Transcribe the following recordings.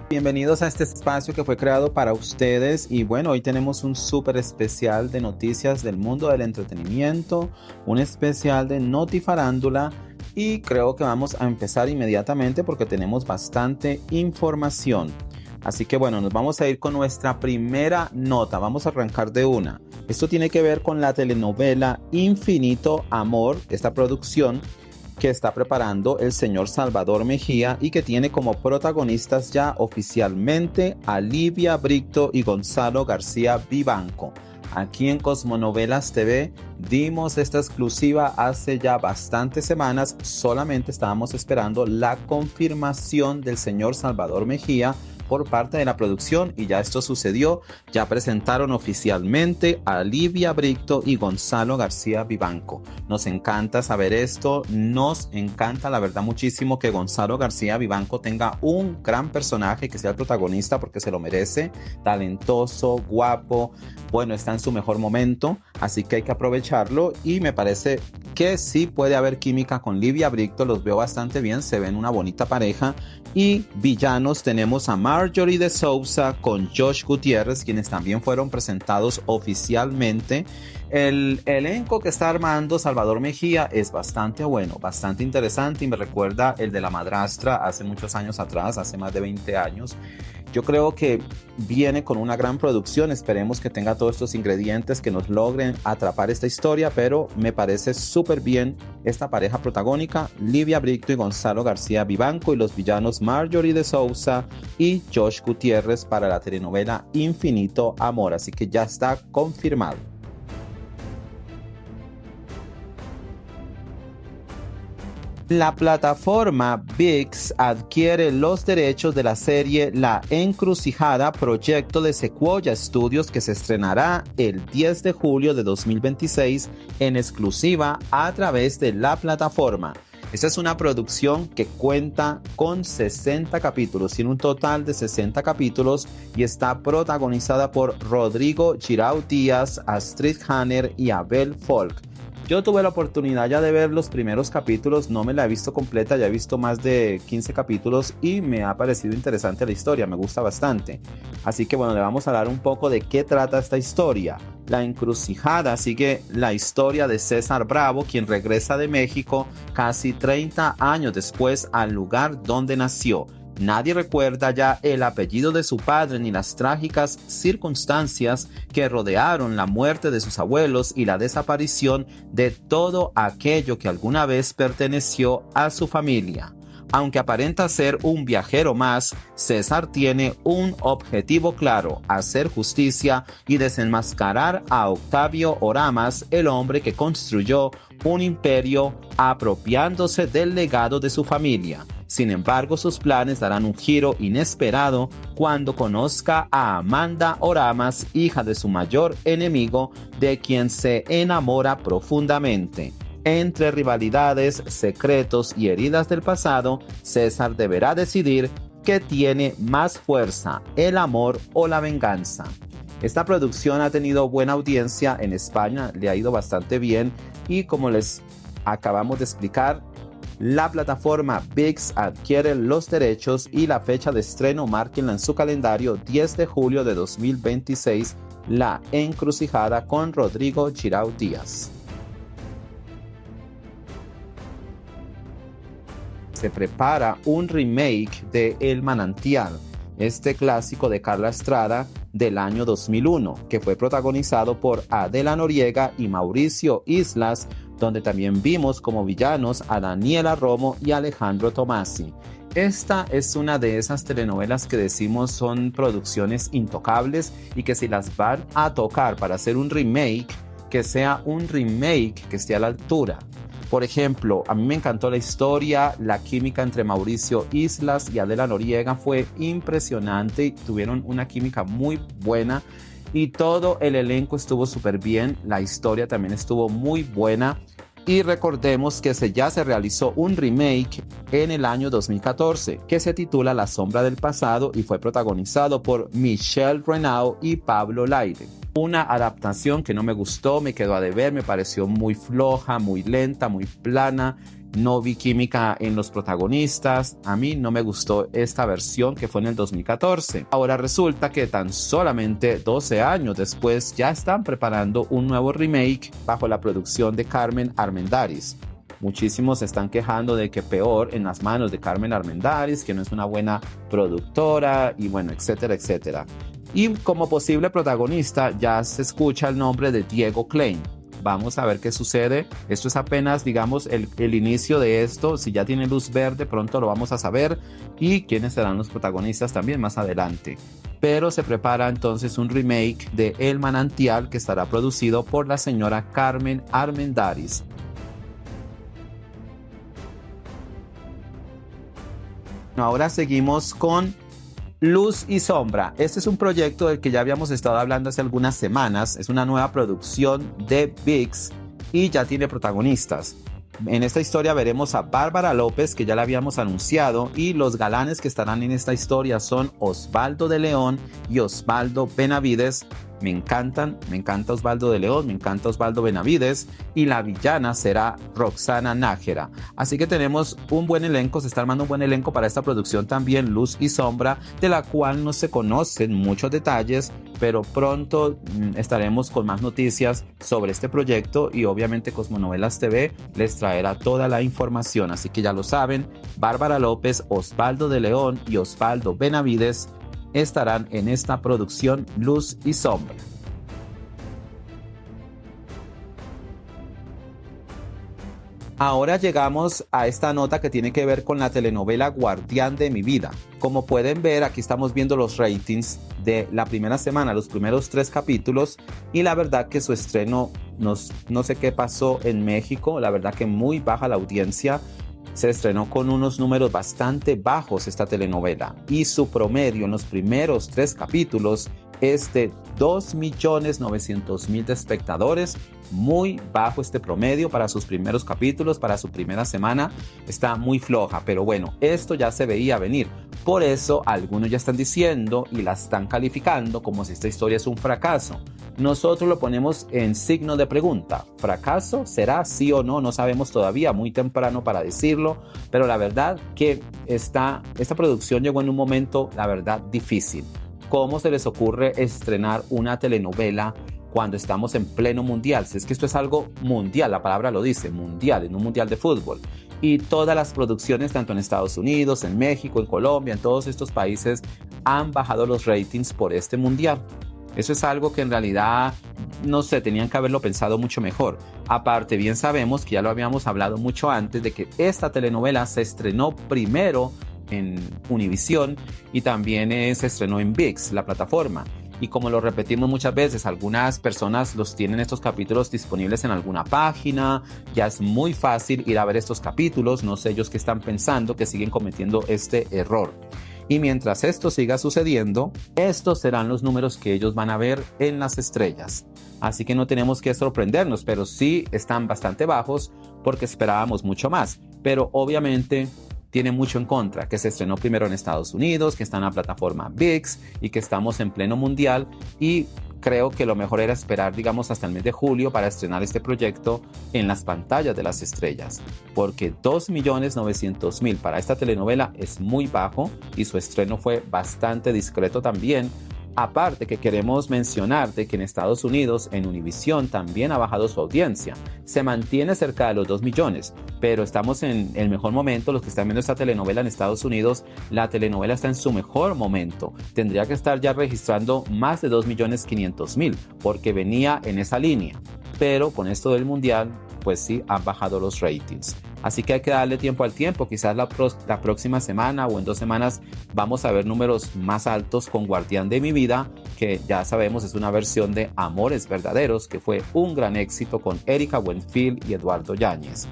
Bienvenidos a este espacio que fue creado para ustedes y bueno, hoy tenemos un súper especial de noticias del mundo del entretenimiento, un especial de Notifarándula y creo que vamos a empezar inmediatamente porque tenemos bastante información. Así que bueno, nos vamos a ir con nuestra primera nota, vamos a arrancar de una. Esto tiene que ver con la telenovela Infinito Amor, esta producción que está preparando el señor Salvador Mejía y que tiene como protagonistas ya oficialmente a Livia Brito y Gonzalo García Vivanco. Aquí en Cosmonovelas TV dimos esta exclusiva hace ya bastantes semanas, solamente estábamos esperando la confirmación del señor Salvador Mejía por parte de la producción y ya esto sucedió, ya presentaron oficialmente a Livia Brito y Gonzalo García Vivanco. Nos encanta saber esto, nos encanta la verdad muchísimo que Gonzalo García Vivanco tenga un gran personaje que sea el protagonista porque se lo merece, talentoso, guapo, bueno, está en su mejor momento, así que hay que aprovecharlo y me parece que sí puede haber química con Livia Brito, los veo bastante bien, se ven una bonita pareja. Y villanos tenemos a Marjorie de Sousa con Josh Gutiérrez, quienes también fueron presentados oficialmente. El elenco que está armando Salvador Mejía es bastante bueno, bastante interesante y me recuerda el de La Madrastra hace muchos años atrás, hace más de 20 años. Yo creo que viene con una gran producción, esperemos que tenga todos estos ingredientes que nos logren atrapar esta historia, pero me parece súper bien esta pareja protagónica, Livia Brito y Gonzalo García Vivanco y los villanos Marjorie de Sousa y Josh Gutiérrez para la telenovela Infinito Amor, así que ya está confirmado. La plataforma ViX adquiere los derechos de la serie La Encrucijada, proyecto de Sequoia Studios que se estrenará el 10 de julio de 2026 en exclusiva a través de la plataforma. Esta es una producción que cuenta con 60 capítulos, tiene un total de 60 capítulos y está protagonizada por Rodrigo Girau Díaz, Astrid Hanner y Abel Folk. Yo tuve la oportunidad ya de ver los primeros capítulos, no me la he visto completa, ya he visto más de 15 capítulos y me ha parecido interesante la historia, me gusta bastante. Así que bueno, le vamos a hablar un poco de qué trata esta historia. La Encrucijada sigue la historia de César Bravo, quien regresa de México casi 30 años después al lugar donde nació. Nadie recuerda ya el apellido de su padre ni las trágicas circunstancias que rodearon la muerte de sus abuelos y la desaparición de todo aquello que alguna vez perteneció a su familia. Aunque aparenta ser un viajero más, César tiene un objetivo claro: hacer justicia y desenmascarar a Octavio Oramas, el hombre que construyó un imperio apropiándose del legado de su familia. Sin embargo, sus planes darán un giro inesperado cuando conozca a Amanda Oramas, hija de su mayor enemigo, de quien se enamora profundamente. Entre rivalidades, secretos y heridas del pasado, César deberá decidir qué tiene más fuerza, el amor o la venganza. Esta producción ha tenido buena audiencia en España, le ha ido bastante bien y como les acabamos de explicar, la plataforma ViX adquiere los derechos y la fecha de estreno márquenla en su calendario 10 de julio de 2026, La Encrucijada con Rodrigo Girau Díaz. Se prepara un remake de El Manantial, este clásico de Carla Estrada del año 2001, que fue protagonizado por Adela Noriega y Mauricio Islas, donde también vimos como villanos a Daniela Romo y Alejandro Tomasi. Esta es una de esas telenovelas que decimos son producciones intocables y que si las van a tocar para hacer un remake, que sea un remake que esté a la altura. Por ejemplo, a mí me encantó la historia, la química entre Mauricio Islas y Adela Noriega fue impresionante, tuvieron una química muy buena y todo el elenco estuvo súper bien, la historia también estuvo muy buena. Y recordemos que ya se realizó un remake en el año 2014 que se titula La Sombra del Pasado y fue protagonizado por Michelle Renaud y Pablo Laire. Una adaptación que no me gustó, me quedó a deber, me pareció muy floja, muy lenta, muy plana. no vi química en los protagonistas. A mí no me gustó esta versión que fue en el 2014. Ahora resulta que tan solamente 12 años después ya están preparando un nuevo remake bajo la producción de Carmen Armendáriz. Muchísimos se están quejando de que peor en las manos de Carmen Armendáriz, que no es una buena productora y bueno, etcétera, etcétera. Y como posible protagonista ya se escucha el nombre de Diego Klein. Vamos a ver qué sucede. Esto es apenas, digamos, el inicio de esto. Si ya tiene luz verde, pronto lo vamos a saber. Y quiénes serán los protagonistas también más adelante. Pero se prepara entonces un remake de El Manantial que estará producido por la señora Carmen Armendáriz. Ahora seguimos con Luz y Sombra. Este es un proyecto del que ya habíamos estado hablando hace algunas semanas. Es una nueva producción de ViX y ya tiene protagonistas. En esta historia veremos a Bárbara López, que ya la habíamos anunciado, y los galanes que estarán en esta historia son Osvaldo de León y Osvaldo Benavides. Me encanta Osvaldo de León, me encanta Osvaldo Benavides, y la villana será Roxana Nájera. Así que tenemos un buen elenco, se está armando un buen elenco para esta producción también, Luz y Sombra, de la cual no se conocen muchos detalles, pero pronto estaremos con más noticias sobre este proyecto y obviamente Cosmonovelas TV les traerá toda la información. Así que ya lo saben, Bárbara López, Osvaldo de León y Osvaldo Benavides estarán en esta producción Luz y Sombra. Ahora llegamos a esta nota que tiene que ver con la telenovela Guardián de mi vida. Como pueden ver, aquí estamos viendo los ratings de la primera semana, los primeros 3 capítulos, y la verdad que su estreno, no sé qué pasó en México, la verdad que muy baja la audiencia. Se estrenó con unos números bastante bajos esta telenovela y su promedio en los primeros 3 capítulos es de 2.900.000 de espectadores. Muy bajo este promedio para sus primeros capítulos, para su primera semana. Está muy floja, pero bueno, esto ya se veía venir. Por eso algunos ya están diciendo y la están calificando como si esta historia es un fracaso. Nosotros lo ponemos en signo de pregunta. ¿Fracaso? ¿Será sí o no? No sabemos todavía, muy temprano para decirlo, pero la verdad que esta producción llegó en un momento, la verdad, difícil. ¿Cómo se les ocurre estrenar una telenovela cuando estamos en pleno mundial? Si es que esto es algo mundial, la palabra lo dice, mundial, en un mundial de fútbol. Y todas las producciones, tanto en Estados Unidos, en México, en Colombia, en todos estos países, han bajado los ratings por este mundial. Eso es algo que en realidad, no sé, tenían que haberlo pensado mucho mejor. Aparte, bien sabemos que ya lo habíamos hablado mucho antes de que esta telenovela se estrenó primero en Univisión y también se estrenó en ViX, la plataforma. Y como lo repetimos muchas veces, algunas personas los tienen estos capítulos disponibles en alguna página. Ya es muy fácil ir a ver estos capítulos. No sé ellos qué están pensando, que siguen cometiendo este error. Y mientras esto siga sucediendo, estos serán los números que ellos van a ver en las estrellas. Así que no tenemos que sorprendernos, pero sí están bastante bajos porque esperábamos mucho más. Pero obviamente tiene mucho en contra, que se estrenó primero en Estados Unidos, que está en la plataforma ViX y que estamos en pleno mundial, y creo que lo mejor era esperar, digamos, hasta el mes de julio para estrenar este proyecto en las pantallas de las estrellas, porque 2.900.000 para esta telenovela es muy bajo y su estreno fue bastante discreto también. Aparte que queremos mencionar de que en Estados Unidos, en Univisión, también ha bajado su audiencia. Se mantiene cerca de los 2 millones, pero estamos en el mejor momento. Los que están viendo esta telenovela en Estados Unidos, la telenovela está en su mejor momento. Tendría que estar ya registrando más de 2.500.000, porque venía en esa línea. Pero con esto del mundial, pues sí, han bajado los ratings. Así que hay que darle tiempo al tiempo. Quizás la próxima semana o en 2 semanas vamos a ver números más altos con Guardián de mi vida, que ya sabemos es una versión de Amores Verdaderos, que fue un gran éxito con Erika Buenfil y Eduardo Yáñez.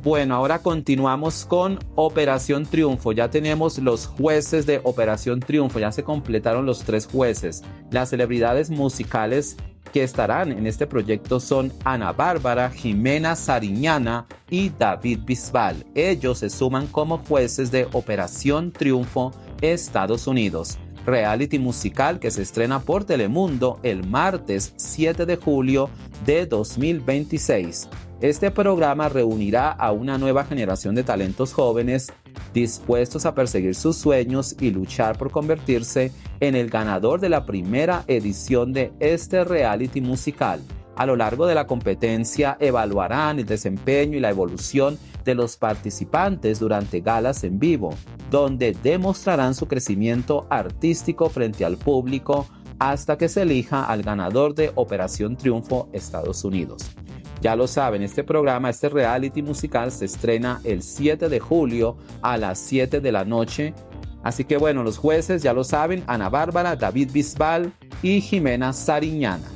Bueno, ahora continuamos con Operación Triunfo. Ya tenemos los jueces de Operación Triunfo. Ya se completaron los 3 jueces. Las celebridades musicales que estarán en este proyecto son Ana Bárbara, Jimena Sariñana y David Bisbal. Ellos se suman como jueces de Operación Triunfo Estados Unidos. reality musical que se estrena por Telemundo el martes 7 de julio de 2026. Este programa reunirá a una nueva generación de talentos jóvenes dispuestos a perseguir sus sueños y luchar por convertirse en el ganador de la primera edición de este reality musical. A lo largo de la competencia evaluarán el desempeño y la evolución de los participantes durante galas en vivo, donde demostrarán su crecimiento artístico frente al público hasta que se elija al ganador de Operación Triunfo Estados Unidos. Ya lo saben, este programa, este reality musical se estrena el 7 de julio a las 7 de la noche. Así que bueno, los jueces ya lo saben, Ana Bárbara, David Bisbal y Jimena Sariñana.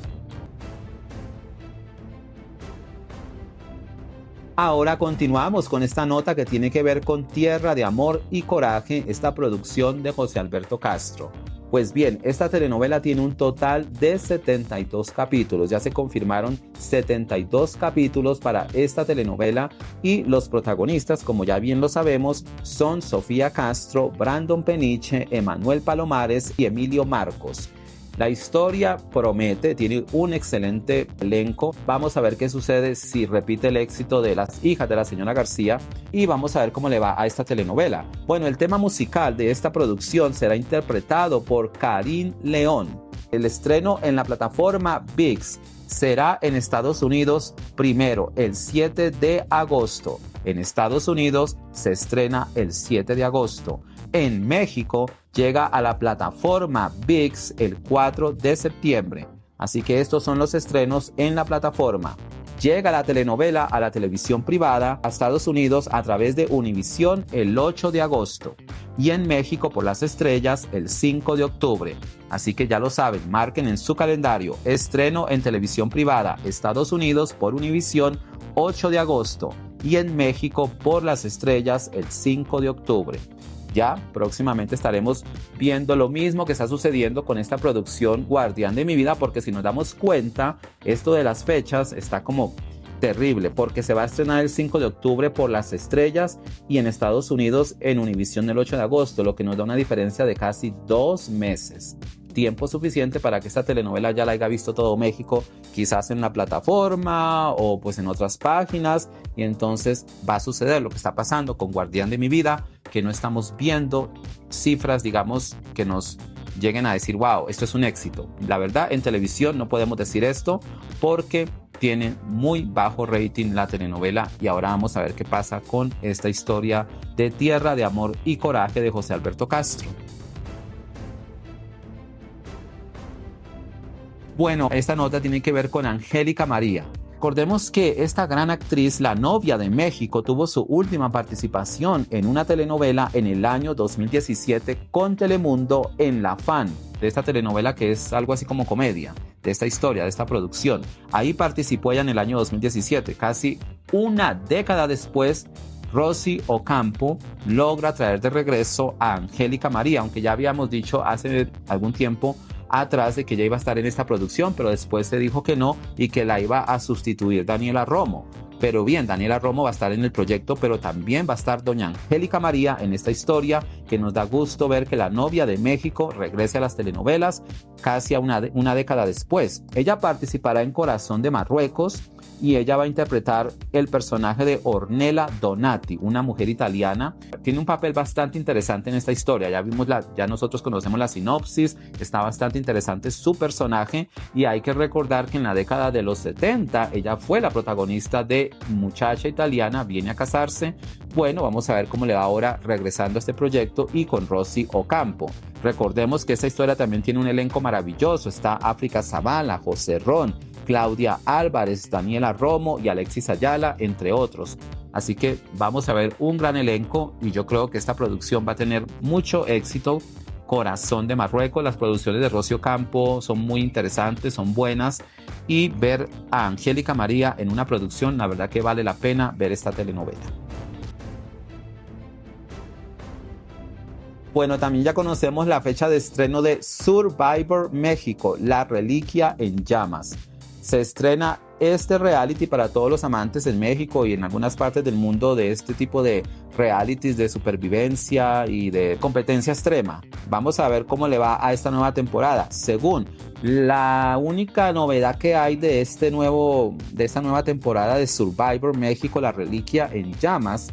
Ahora continuamos con esta nota que tiene que ver con Tierra de Amor y Coraje, esta producción de José Alberto Castro. Pues bien, esta telenovela tiene un total de 72 capítulos. Ya se confirmaron 72 capítulos para esta telenovela y los protagonistas, como ya bien lo sabemos, son Sofía Castro, Brandon Peniche, Emanuel Palomares y Emilio Marcos. La historia promete, tiene un excelente elenco. Vamos a ver qué sucede si repite el éxito de Las hijas de la señora García y vamos a ver cómo le va a esta telenovela. Bueno, el tema musical de esta producción será interpretado por Karim León. El estreno en la plataforma ViX será en Estados Unidos primero, el 7 de agosto. En Estados Unidos se estrena el 7 de agosto. En México llega a la plataforma ViX el 4 de septiembre. Así que estos son los estrenos en la plataforma. Llega la telenovela a la televisión privada a Estados Unidos a través de Univisión el 8 de agosto y en México por las estrellas el 5 de octubre. Así que ya lo saben, marquen en su calendario estreno en televisión privada Estados Unidos por Univisión 8 de agosto y en México por las estrellas el 5 de octubre. Ya próximamente estaremos viendo lo mismo que está sucediendo con esta producción Guardián de mi vida, porque si nos damos cuenta, esto de las fechas está como terrible, porque se va a estrenar el 5 de octubre por las estrellas y en Estados Unidos en Univisión el 8 de agosto, lo que nos da una diferencia de casi 2 meses. Tiempo suficiente para que esta telenovela ya la haya visto todo México, quizás en la plataforma o pues en otras páginas, y entonces va a suceder lo que está pasando con Guardián de mi vida, que no estamos viendo cifras, digamos, que nos lleguen a decir, wow, esto es un éxito. La verdad, en televisión no podemos decir esto porque tiene muy bajo rating la telenovela, y ahora vamos a ver qué pasa con esta historia de Tierra de Amor y Coraje de José Alberto Castro. Bueno, esta nota tiene que ver con Angélica María. Recordemos que esta gran actriz, la novia de México, tuvo su última participación en una telenovela en el año 2017 con Telemundo en La Fan, de esta telenovela que es algo así como comedia, de esta historia, de esta producción. Ahí participó ella en el año 2017, casi una década después. Rosy Ocampo logra traer de regreso a Angélica María, aunque ya habíamos dicho hace algún tiempo atrás de que ella iba a estar en esta producción, pero después se dijo que no y que la iba a sustituir Daniela Romo. Pero bien, Daniela Romo va a estar en el proyecto, pero también va a estar doña Angélica María en esta historia, que nos da gusto ver que la novia de México regrese a las telenovelas casi a una década después. Ella participará en Corazón de Marruecos y ella va a interpretar el personaje de Ornella Donati, una mujer italiana. Tiene un papel bastante interesante en esta historia. Ya nosotros conocemos la sinopsis, está bastante interesante su personaje, y hay que recordar que en la década de los 70 ella fue la protagonista de Muchacha Italiana Viene a Casarse. Bueno, vamos a ver cómo le va ahora regresando a este proyecto y con Rosy Ocampo. Recordemos que esta historia también tiene un elenco maravilloso. Está África Zavala, José Ron, Claudia Álvarez, Daniela Romo y Alexis Ayala, entre otros. Así que vamos a ver un gran elenco y yo creo que esta producción va a tener mucho éxito. Corazón de Marruecos, las producciones de Rosy Ocampo son muy interesantes, son buenas, y ver a Angélica María en una producción, la verdad que vale la pena ver esta telenovela. Bueno, también ya conocemos la fecha de estreno de Survivor México, La Reliquia en Llamas. Se estrena este reality para todos los amantes en México y en algunas partes del mundo de este tipo de realities de supervivencia y de competencia extrema. Vamos a ver cómo le va a esta nueva temporada. Según la única novedad que hay de esta nueva temporada de Survivor México, La Reliquia en Llamas,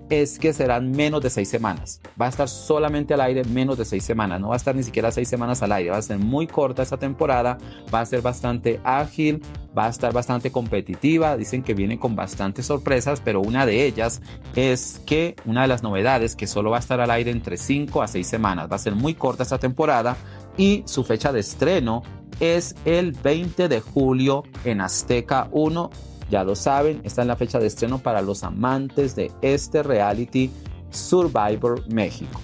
es que serán menos de 6 semanas. Va a estar solamente al aire menos de 6 semanas. No va a estar ni siquiera 6 semanas al aire. Va a ser muy corta esta temporada. Va a ser bastante ágil. Va a estar bastante competitiva. Dicen que viene con bastantes sorpresas, pero una de ellas es que una de las novedades que solo va a estar al aire entre 5 a 6 semanas. Va a ser muy corta esta temporada y su fecha de estreno es el 20 de julio en Azteca 1. Ya lo saben, esta es la fecha de estreno para los amantes de este reality Survivor México.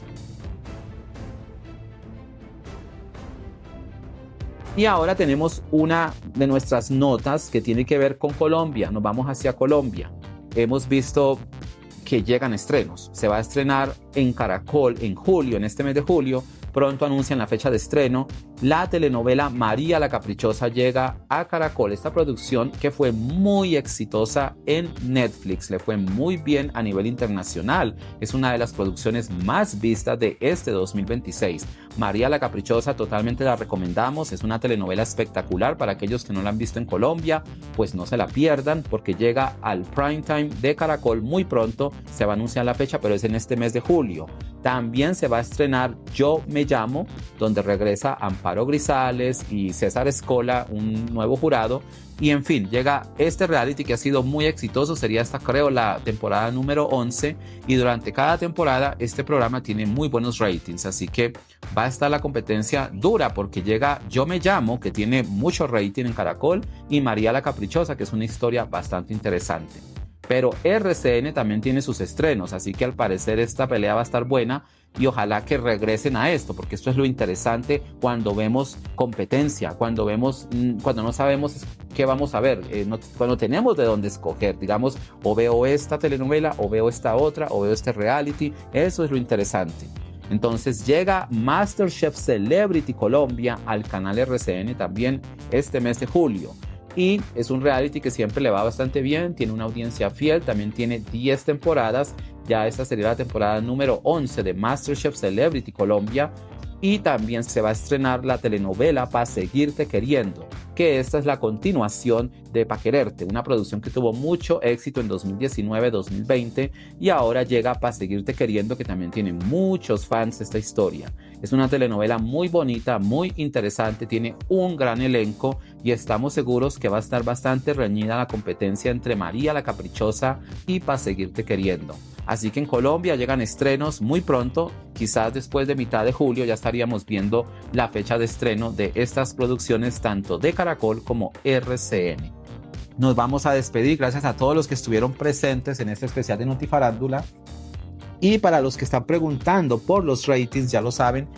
Y ahora tenemos una de nuestras notas que tiene que ver con Colombia. Nos vamos hacia Colombia. Hemos visto que llegan estrenos. Se va a estrenar en Caracol en julio, en este mes de julio. Pronto anuncian la fecha de estreno. La telenovela María la Caprichosa llega a Caracol. Esta producción que fue muy exitosa en Netflix, le fue muy bien a nivel internacional. Es una de las producciones más vistas de este 2026. María la Caprichosa totalmente la recomendamos. Es una telenovela espectacular para aquellos que no la han visto en Colombia. Pues no se la pierdan porque llega al prime time de Caracol muy pronto. Se va a anunciar la fecha, pero es en este mes de julio. También se va a estrenar Yo Me Llamo, donde regresa Amparo Grisales y César Escola, un nuevo jurado. Y en fin, llega este reality que ha sido muy exitoso. Sería esta, creo, la temporada número 11. Y durante cada temporada este programa tiene muy buenos ratings. Así que va a estar la competencia dura porque llega Yo Me Llamo, que tiene mucho rating en Caracol, y María la Caprichosa, que es una historia bastante interesante. Pero RCN también tiene sus estrenos, así que al parecer esta pelea va a estar buena y ojalá que regresen a esto, porque esto es lo interesante cuando vemos competencia, cuando no sabemos qué vamos a ver, cuando tenemos de dónde escoger, digamos, o veo esta telenovela, o veo esta otra, o veo este reality. Eso es lo interesante. Entonces llega MasterChef Celebrity Colombia al canal RCN también este mes de julio. Y es un reality que siempre le va bastante bien, tiene una audiencia fiel, también tiene 10 temporadas. Ya esta sería la temporada número 11 de MasterChef Celebrity Colombia. Y también se va a estrenar la telenovela Pa' Seguirte Queriendo, que esta es la continuación de Pa' Quererte, una producción que tuvo mucho éxito en 2019-2020 y ahora llega Pa' Seguirte Queriendo, que también tiene muchos fans esta historia. Es una telenovela muy bonita, muy interesante, tiene un gran elenco y estamos seguros que va a estar bastante reñida la competencia entre María la Caprichosa y Pa' Seguirte Queriendo. Así que en Colombia llegan estrenos muy pronto, quizás después de mitad de julio ya estaríamos viendo la fecha de estreno de estas producciones tanto de Caracol como RCN. Nos vamos a despedir, gracias a todos los que estuvieron presentes en este especial de Notifarándula. Y para los que están preguntando por los ratings, ya lo saben,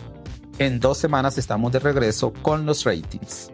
en 2 semanas estamos de regreso con los ratings.